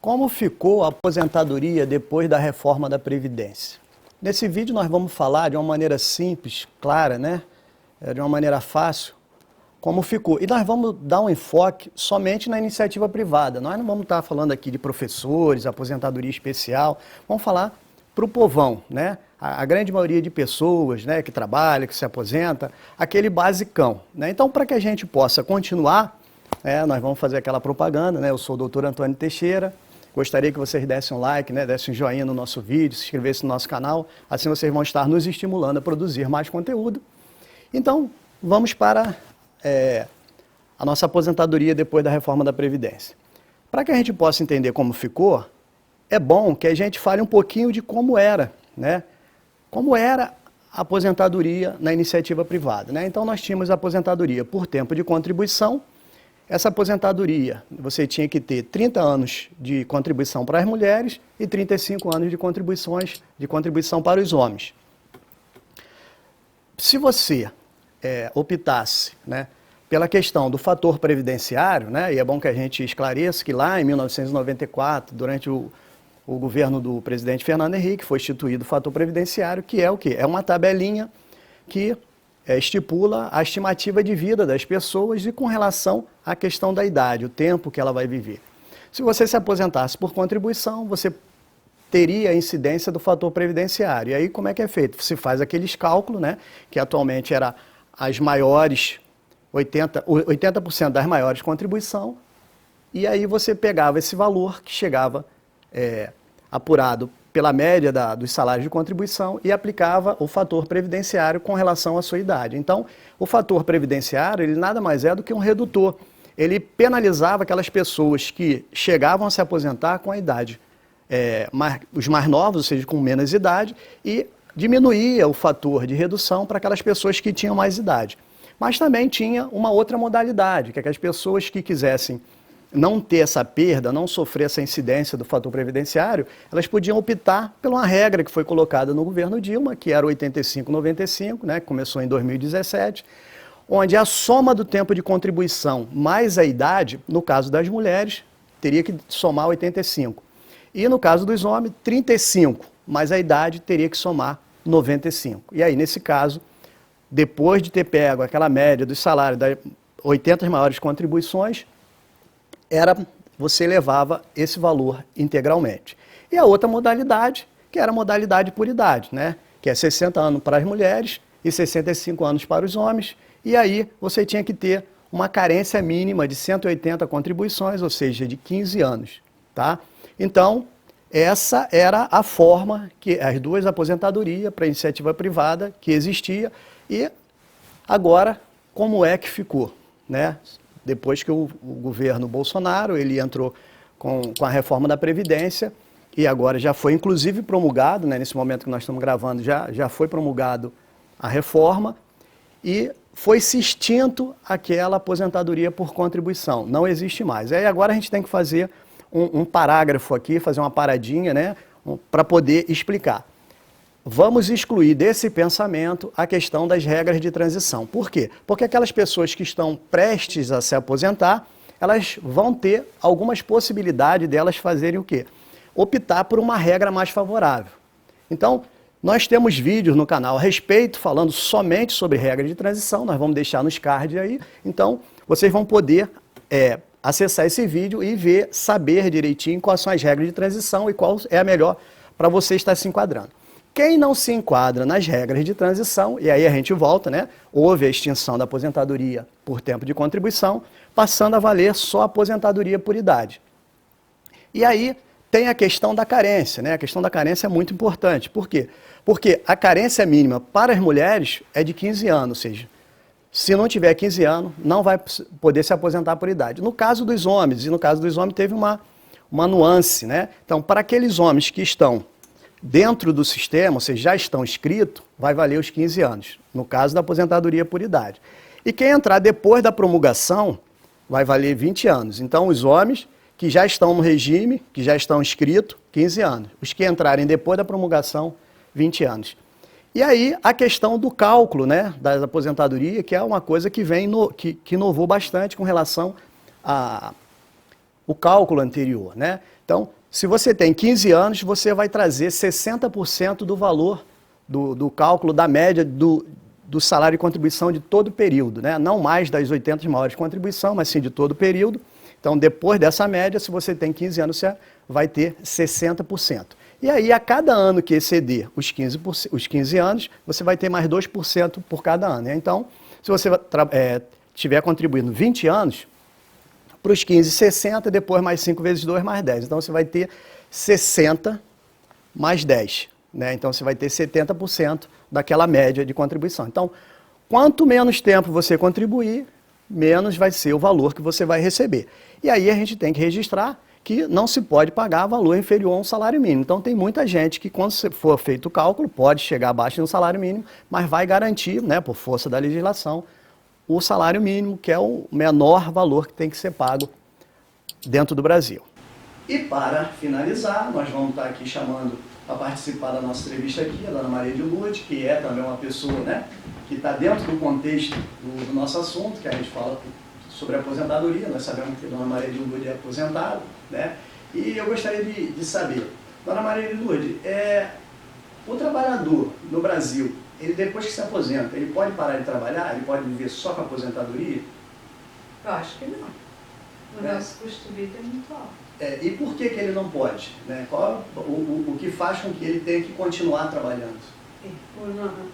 Como ficou a aposentadoria depois da reforma da Previdência? Nesse vídeo nós vamos falar de uma maneira simples, clara, né? De uma maneira fácil, como ficou. E nós vamos dar um enfoque somente na iniciativa privada. Nós não vamos estar falando aqui de professores, aposentadoria especial. Vamos falar para o povão, né? A grande maioria de pessoas, né, que trabalha, que se aposenta, aquele basicão, né? Então, para que a gente possa continuar, nós vamos fazer aquela propaganda, né? Eu sou o doutor Antônio Teixeira. Gostaria que vocês dessem um like, né, dessem um joinha no nosso vídeo, se inscrevessem no nosso canal. Assim vocês vão estar nos estimulando a produzir mais conteúdo. Então, vamos para a nossa aposentadoria depois da reforma da Previdência. Para que a gente possa entender como ficou, é bom que a gente fale um pouquinho de como era, né? Como era a aposentadoria na iniciativa privada, né? Então, nós tínhamos a aposentadoria por tempo de contribuição. Essa aposentadoria, você tinha que ter 30 anos de contribuição para as mulheres e 35 anos de contribuição para os homens. Se você optasse, né, pela questão do fator previdenciário, né, e é bom que a gente esclareça que lá em 1994, durante o governo do presidente Fernando Henrique, foi instituído o fator previdenciário, que é o quê? É uma tabelinha que estipula a estimativa de vida das pessoas e com relação à questão da idade, o tempo que ela vai viver. Se você se aposentasse por contribuição, você teria a incidência do fator previdenciário. E aí como é que é feito? Se faz aqueles cálculos, né, que atualmente era as maiores, 80% das maiores contribuição, e aí você pegava esse valor que chegava apurado pela média dos salários de contribuição e aplicava o fator previdenciário com relação à sua idade. Então, o fator previdenciário, ele nada mais é do que um redutor. Ele penalizava aquelas pessoas que chegavam a se aposentar com a idade, os mais novos, ou seja, com menos idade, e diminuía o fator de redução para aquelas pessoas que tinham mais idade. Mas também tinha uma outra modalidade, que é que as pessoas que quisessem não ter essa perda, não sofrer essa incidência do fator previdenciário, elas podiam optar por uma regra que foi colocada no governo Dilma, que era 85-95, né, que começou em 2017, onde a soma do tempo de contribuição mais a idade, no caso das mulheres, teria que somar 85. E no caso dos homens, 35, mas a idade teria que somar 95. E aí, nesse caso, depois de ter pego aquela média dos salários das 80 maiores contribuições, você levava esse valor integralmente. E a outra modalidade, que era a modalidade por idade, né? Que é 60 anos para as mulheres e 65 anos para os homens, e aí você tinha que ter uma carência mínima de 180 contribuições, ou seja, de 15 anos, tá? Então, essa era a forma que as duas aposentadorias para iniciativa privada que existia, e agora como é que ficou, né? Depois que o governo Bolsonaro, ele entrou com a reforma da Previdência, e agora já foi inclusive promulgado, né, nesse momento que nós estamos gravando, já foi promulgado a reforma, e foi-se extinto aquela aposentadoria por contribuição, não existe mais. Aí agora a gente tem que fazer um parágrafo aqui, fazer uma paradinha, né, para poder explicar. Vamos excluir desse pensamento a questão das regras de transição. Por quê? Porque aquelas pessoas que estão prestes a se aposentar, elas vão ter algumas possibilidades delas fazerem o quê? Optar por uma regra mais favorável. Então, nós temos vídeos no canal a respeito, falando somente sobre regra de transição, nós vamos deixar nos cards aí. Então, vocês vão poder acessar esse vídeo e saber direitinho quais são as regras de transição e qual é a melhor para você estar se enquadrando. Quem não se enquadra nas regras de transição, e aí a gente volta, né? Houve a extinção da aposentadoria por tempo de contribuição, passando a valer só a aposentadoria por idade. E aí tem a questão da carência, né? A questão da carência é muito importante. Por quê? Porque a carência mínima para as mulheres é de 15 anos, ou seja, se não tiver 15 anos, não vai poder se aposentar por idade. No caso dos homens, teve uma nuance, né? Então, para aqueles homens que estão dentro do sistema, ou seja, já estão inscritos, vai valer os 15 anos, no caso da aposentadoria por idade. E quem entrar depois da promulgação, vai valer 20 anos. Então, os homens que já estão no regime, que já estão inscritos, 15 anos. Os que entrarem depois da promulgação, 20 anos. E aí, a questão do cálculo, né, da aposentadoria, que é uma coisa que que inovou bastante com relação o cálculo anterior, né? Então, se você tem 15 anos, você vai trazer 60% do valor do cálculo da média do salário de contribuição de todo o período, né? Não mais das 80 maiores de contribuição, mas sim de todo o período. Então, depois dessa média, se você tem 15 anos, você vai ter 60%. E aí, a cada ano que exceder os 15 anos, você vai ter mais 2% por cada ano, né? Então, se você estiver contribuindo 20 anos, para os 15, 60, depois mais 5 vezes 2, mais 10. Então, você vai ter 60 mais 10. Né? Então, você vai ter 70% daquela média de contribuição. Então, quanto menos tempo você contribuir, menos vai ser o valor que você vai receber. E aí a gente tem que registrar que não se pode pagar valor inferior a um salário mínimo. Então, tem muita gente que, quando for feito o cálculo, pode chegar abaixo de um salário mínimo, mas vai garantir, né, por força da legislação, o salário mínimo, que é o menor valor que tem que ser pago dentro do Brasil. E para finalizar, nós vamos estar aqui chamando para participar da nossa entrevista aqui, a dona Maria de Lourdes, que é também uma pessoa, né, que está dentro do contexto do nosso assunto, que a gente fala sobre aposentadoria. Nós sabemos que a dona Maria de Lourdes é aposentada, né? E eu gostaria de saber, dona Maria de Lourdes, o trabalhador no Brasil, ele depois que se aposenta, ele pode parar de trabalhar? Ele pode viver só com a aposentadoria? Eu acho que não. O nosso custo de vida é muito alto. E por que ele não pode? Né? Qual o que faz com que ele tenha que continuar trabalhando?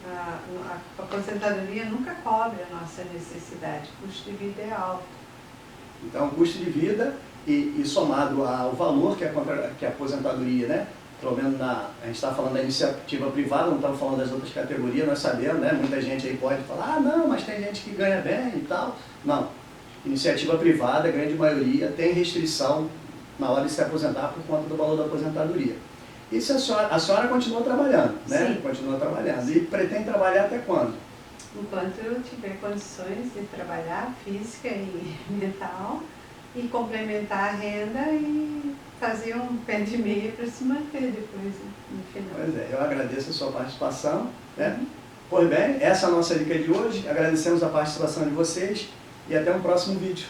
A aposentadoria nunca cobre a nossa necessidade. O custo de vida é alto. Então, o custo de vida e somado ao valor que a aposentadoria, né? Pelo menos a gente está falando da iniciativa privada, não estamos falando das outras categorias, nós sabemos, né? Muita gente aí pode falar, não, mas tem gente que ganha bem e tal. Não. Iniciativa privada, a grande maioria, tem restrição na hora de se aposentar por conta do valor da aposentadoria. E se a senhora continua trabalhando, né? Sim. Continua trabalhando. E pretende trabalhar até quando? Enquanto eu tiver condições de trabalhar física e mental, e complementar a renda e fazer um pé de meia para se manter depois, no final. Pois é, eu agradeço a sua participação, né? Pois bem, essa é a nossa dica de hoje. Agradecemos a participação de vocês e até um próximo vídeo.